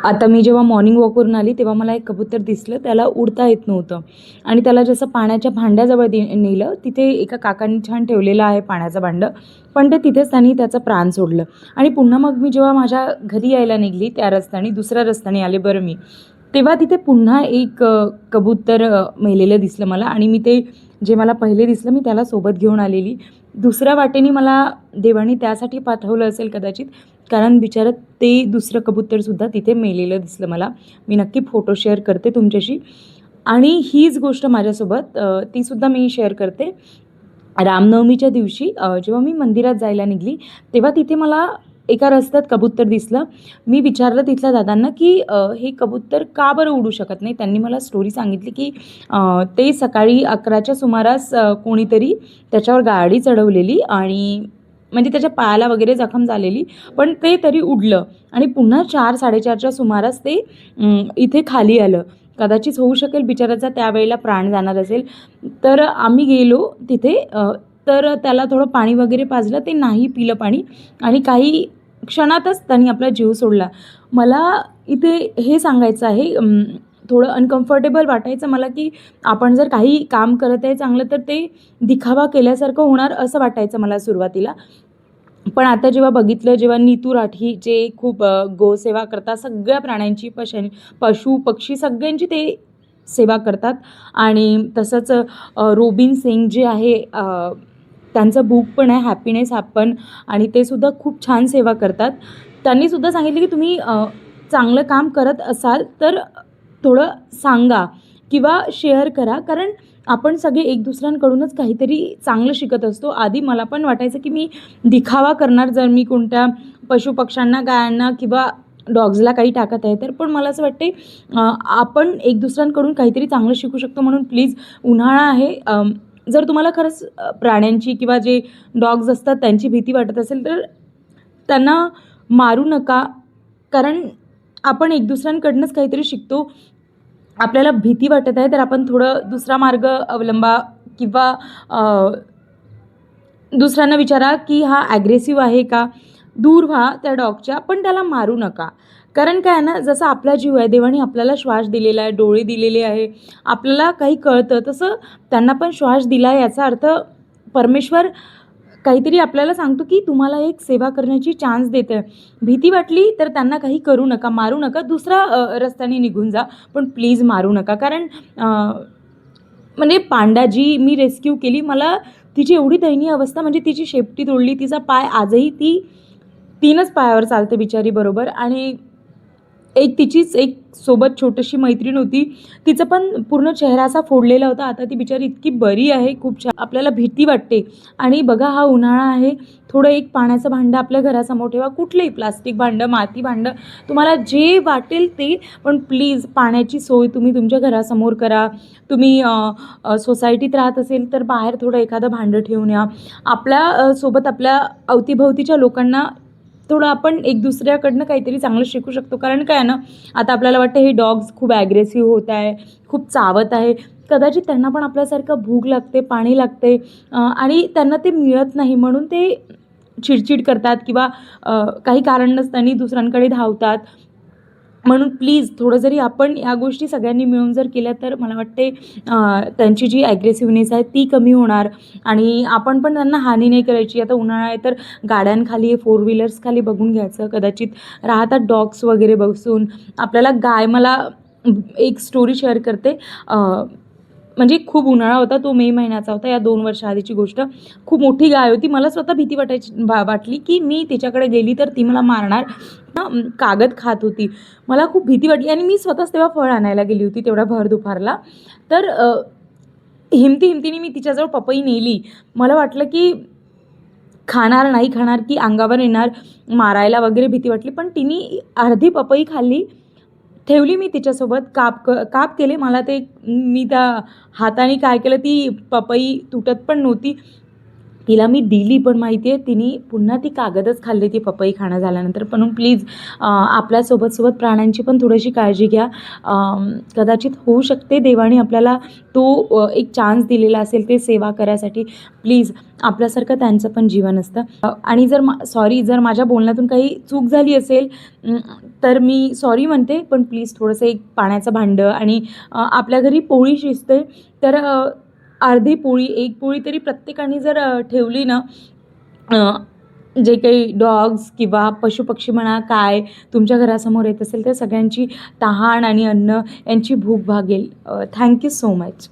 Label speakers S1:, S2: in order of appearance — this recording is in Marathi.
S1: आता मी जेव्हा मॉर्निंग वॉकवरून आली तेव्हा मला एक कबूतर दिसलं. त्याला उडता येत नव्हतं आणि त्याला जसं पाण्याच्या भांड्याजवळ नेलं. तिथे एका काकांनी छान ठेवलेलं आहे पाण्याचं भांडं, पण ते तिथेच त्यांनी त्याचं प्राण सोडलं. आणि पुन्हा मग मी जेव्हा माझ्या घरी यायला निघाली त्या रस्त्याने, दुसऱ्या रस्त्याने आले बरं मी, तेव्हा तिथे पुन्हा एक कबूतर मेलेलं दिसलं मला. आणि मी ते जे मला पहिले दिसलं मी त्याला सोबत घेऊन आलेली. दुसऱ्या वाटेने मला देवाने त्यासाठी पाठवलं असेल कदाचित, कारण बिचारं ते दुसरं कबूतरसुद्धा तिथे मेलेलं दिसलं मला. मी नक्की फोटो शेअर करते तुमच्याशी. आणि हीच गोष्ट माझ्यासोबत तीसुद्धा मी शेअर करते. रामनवमीच्या दिवशी जेव्हा मी मंदिरात जायला निघाली तेव्हा तिथे मला एका रस्त्यात कबूतर दिसलं. मी विचारलं तिथल्या दादांना की हे कबूतर का बरं उडू शकत नाही. त्यांनी मला स्टोरी सांगितली की ते सकाळी 11च्या सुमारास कोणीतरी त्याच्यावर गाडी चढवलेली आणि म्हणजे त्याच्या पायाला वगैरे जखम झालेली, पण ते तरी उडलं आणि पुन्हा 4-4:30च्या सुमारास ते इथे खाली आलं. कदाचित होऊ शकेल बिचाऱ्याचा त्यावेळेला प्राण जाणार असेल. तर आम्ही गेलो तिथे, तर त्याला थोडं पाणी वगैरे पाजलं. ते नाही पिलं पाणी आणि काही क्षणातच त्यांनी आपला जीव सोडला. मला इथे हे सांगायचं आहे, थोडं अनकम्फर्टेबल वाटायचं मला की आपण जर काही काम करत आहे चांगलं तर ते दिखावा केल्यासारखं होणार असं वाटायचं मला सुरुवातीला. पण आता जेव्हा बघितलं, जेव्हा नीतू राठी जे खूप गोसेवा करतात, सगळ्या प्राण्यांची, पशु पक्षी सगळ्यांची ते सेवा करतात. आणि तसंच रोबिन सिंग जे आहे, त्यांचं बुक पण आहे हॅपीनेस हॅपन, आणि ते सुद्धा खूप छान सेवा करतात. त्यांनीसुद्धा सांगितलं की तुम्ही चांगलं काम करत असाल तर थोडं सांगा किंवा शेअर करा, कारण आपण सगळे एक दुसऱ्यांकडूनच काहीतरी चांगलं शिकत असतो. आधी मला पण वाटायचं की मी दिखावा करणार जर मी कोणत्या पशुपक्ष्यांना, गायांना किंवा डॉग्सला काही टाकत आहे तर, पण मला असं वाटते आपण एक दुसऱ्यांकडून काहीतरी चांगलं शिकू शकतो. म्हणून प्लीज, उन्हाळा आहे, जर तुम्हाला खरंच प्राण्यांची किंवा जे डॉग्स असतात त्यांची भीती वाटत असेल तर त्यांना मारू नका, कारण आपण एक दुसऱ्यांकडूनच काहीतरी शिकतो. आपल्याला भीती वाटत आहे तर आपण थोडं दुसरा मार्ग अवलंबा किंवा दुसऱ्यांना विचारा की हा ॲग्रेसिव्ह आहे का, दूर व्हा त्या डॉगच्या, पण त्याला मारू नका. कारण काय आहे ना, जसं आपला जीव आहे, देवाने आपल्याला श्वास दिलेला आहे, डोळे दिलेले आहे, आपल्याला काही कळतं, तसं त्यांना पण श्वास दिला आहे. याचा अर्थ परमेश्वर काहीतरी आपल्याला सांगतो की तुम्हाला एक सेवा करण्याची चान्स देतं आहे. भीती वाटली तर त्यांना काही करू नका, मारू नका, दुसरा रस्त्याने निघून जा, पण प्लीज मारू नका. कारण म्हणजे पांडा जी मी रेस्क्यू केली, मला तिची एवढी दयनीय अवस्था, म्हणजे तिची शेपटी तोडली, तिचा पाय आजही ती 3च पायावर चालते बिचारी बरोबर. आणि एक तिचीच एक सोबत छोटीशी मैत्रीण होती, तिचं पण पूर्ण चेहरा असा फोडलेला होता. आता ती बिचारी इतकी बरी आहे, खूप छान. आपल्याला भीती वाटते. आणि बघा, हा उन्हाळा आहे, थोडं एक पाण्याचं भांडं आपल्या घरासमोर ठेवा, कुठलंही प्लास्टिक भांडं, माती भांडं, तुम्हाला जे वाटेल ते, पण प्लीज पाण्याची सोय तुम्ही तुमच्या घरासमोर करा. तुम्ही सोसायटीत राहत असेल तर बाहेर थोडं एखादं भांडं ठेवून या. आपल्या सोबत आपल्या अवतीभवतीच्या लोकांना थोडं आपण एक दुसऱ्याकडनं काहीतरी चांगलं शिकू शकतो. कारण काय आहे ना, आता आपल्याला वाटतं हे डॉग्स खूप ॲग्रेसिव्ह होत आहे, खूप चावत आहे. कदाचित त्यांना पण आपल्यासारखं भूक लागते, पाणी लागते, आणि त्यांना ते मिळत नाही म्हणून ते चिडचिड करतात किंवा काही कारण नसताना दुसऱ्यांकडे धावतात. म्हणून प्लीज, थोडं जरी आपण या गोष्टी सगळ्यांनी मिळून जर केल्या तर मला वाटते त्यांची जी ॲग्रेसिव्हनेस आहे ती कमी होणार आणि आपण पण त्यांना हानी नाही करायची. आता उन्हाळा आहे तर गाड्यांखाली, फोर व्हीलर्सखाली बघून घ्यायचं. कदाचित राहतात डॉग्स वगैरे बसून. आपल्याला गाय, मला एक स्टोरी शेअर करते. म्हणजे खूप उन्हाळा होता, तो मे महिन्याचा होता, या 2 वर्ष आधीची गोष्ट. खूप मोठी गाय होती. मला स्वतः भीती वाटली की मी तिच्याकडे गेली तर ती मला मारणार. कागद खात होती. मला खूप भीती वाटली आणि मी स्वतःच तेव्हा फळ आणायला गेली होती तेवढ्या भर दुपारला. तर हिमतीने मी तिच्याजवळ पपई नेली. मला वाटलं की खाणार, नाही खाणार की अंगावर येणार, मारायला वगैरे भीती वाटली. पण तिने अर्धी पपई खाल्ली. ठेवली मी तिच्यासोबत, काप केले. मला ते, मी त्या हाताने काय केलं, ती पपई तुटत पण नव्हती. तिला मी दिली, पण माहिती आहे तिने पुन्हा ती कागदच खाल्ली ती पपई खाणं झाल्यानंतर. पण प्लीज आपल्यासोबत प्राण्यांची पण थोडीशी काळजी घ्या. कदाचित होऊ शकते देवाने आपल्याला तो एक चान्स दिलेला असेल ते सेवा करायसाठी. प्लीज आपल्यासारखं त्यांचं पण जीवन असतं. आणि सॉरी जर माझ्या बोलण्यातून काही चूक झाली असेल तर मी सॉरी म्हणते. पण प्लीज थोडंसं एक पाण्याचं भांडं आणि आपल्या घरी पोळी शिजते तर अर्धी पोळी, एक पोळी तरी प्रत्येकाने जर ठेवली ना, जे काही डॉग्स किंवा पशुपक्षी म्हणा, काय तुमच्या घरासमोर येत असेल तर सगळ्यांची तहान आणि अन्न यांची भूक भागेल. Thank you so much.